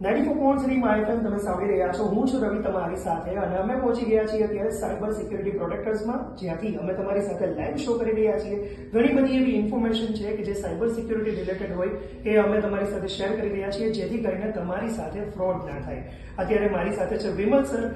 94.3 માયફમ તમે સાંભળી રહ્યા છો. હું છું રવિ તમારી સાથે અને અમે પહોંચી ગયા છીએ અત્યારે સાયબર સિક્યુરિટી પ્રોટેક્ટર્સમાં, જ્યાંથી અમે તમારી સાથે લાઈવ શો કરી રહ્યા છીએ. ઘણી બધી એવી ઇન્ફોર્મેશન છે કે જે સાયબર સિક્યુરિટી રિલેટેડ હોય એ અમે તમારી સાથે શેર કરી રહ્યા છીએ, જેથી કરીને તમારી સાથે ફ્રોડ ના થાય. અત્યારે મારી સાથે છે વિમલ સર.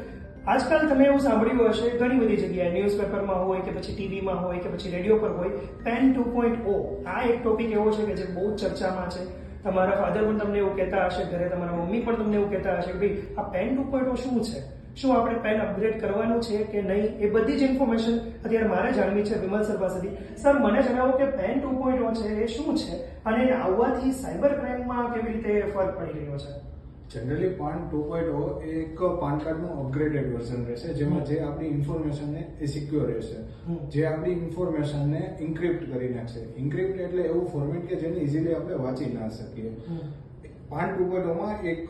આજકાલ તમે એવું સાંભળ્યું હશે ઘણી બધી જગ્યાએ, ન્યૂઝપેપરમાં હોય કે પછી ટીવીમાં હોય કે પછી રેડિયો પર હોય, પેન 2.0 આ એક ટોપિક એવો છે કે જે બહુ ચર્ચામાં છે. તમારા ફાધર પણ તમને એવું કહેતા હશે, ઘરે તમારા મમ્મી પણ તમને એવું કહેતા હશે કે ભાઈ આ પેન 2.0 શું છે, શું આપણે પેન અપગ્રેડ કરવાનું છે કે નહીં, એ બધી જ ઇન્ફોર્મેશન અત્યારે મારે જાણવી છે વિમલ સર પાસેથી. સર, મને જણાવો કે પેન 2.0 છે એ શું છે અને આવવાથી સાયબર ક્રાઇમમાં કેવી રીતે ફરક પડી રહ્યો છે? જનરલી પાન 2.0 એક પાન કાર્ડનું અપગ્રેડેડ વર્ઝન રહેશે, જેમાં જે આપણી ઇન્ફોર્મેશનને એ સિક્યોર રહેશે, જે આપણી ઇન્ફોર્મેશનને ઇન્ક્રિપ્ટ કરી નાખશે. ઇન્ક્રિપ્ટ એટલે એવું ફોર્મેટ કે જેને ઇઝીલી આપણે વાંચી ના શકીએ. પાન 2.0 માં એક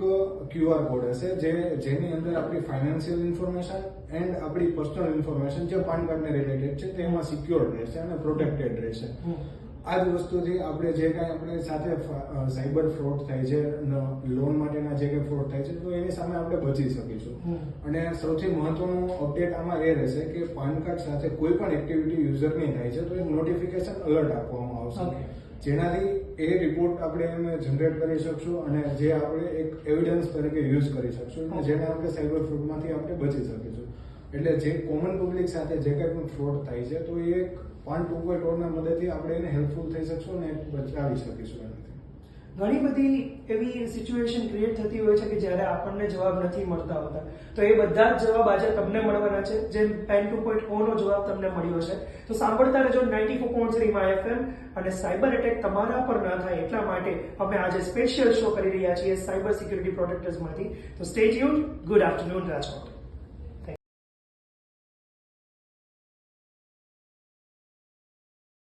QR કોડ હશે જેની અંદર આપણી ફાઇનાન્શિયલ ઇન્ફોર્મેશન એન્ડ આપણી પર્સનલ ઇન્ફોર્મેશન જે પાન કાર્ડને રિલેટેડ છે તેમાં સિક્યોર રહેશે અને પ્રોટેક્ટેડ રહેશે. આ જ વસ્તુથી આપણે જે કાંઈ આપણે સાથે સાયબર ફ્રોડ થાય છે, લોન માટેના જે કંઈ ફ્રોડ થાય છે, તો એની સામે આપણે બચી શકીશું. અને સૌથી મહત્વનું અપડેટ આમાં એ રહેશે કે પાન કાર્ડ સાથે કોઈ પણ એક્ટિવિટી યુઝરની થાય છે તો એક નોટિફિકેશન અલર્ટ આપવામાં આવશે, જેનાથી એ રિપોર્ટ આપણે એમ જનરેટ કરી શકશું અને જે આપણે એક એવિડન્સ તરીકે યુઝ કરી શકશું અને જેના આપણે સાયબર ફ્રોડમાંથી આપણે બચી શકીશું. એટલે જે કોમન પબ્લિક સાથે જે કંઈ પણ ફ્રોડ થાય છે તો એ પાન 2.0 ના મદદથી આપણે એને હેલ્પફુલ થઈ શકશું અને બચાવી શકીશું એનાથી. ઘણી બધી એવી સિચ્યુએશન ક્રિએટ થતી હોય છે કે જ્યારે આપણને જવાબ નથી મળતા હોતા, તો એ બધા જ જવાબ આજે તમને મળવાના છે, જેમ પેન 2.0 નો જવાબ તમને મળ્યો છે. તો સાંભળતા રહેજો 94.3 માયફમ. અને સાયબર એટેક તમારા પર ના થાય એટલા માટે અમે આજે સ્પેશિયલ શો કરી રહ્યા છીએ સાયબર સિક્યુરિટી પ્રોટેક્ટર્સમાંથી. તો stay tuned. Good afternoon Rajkot.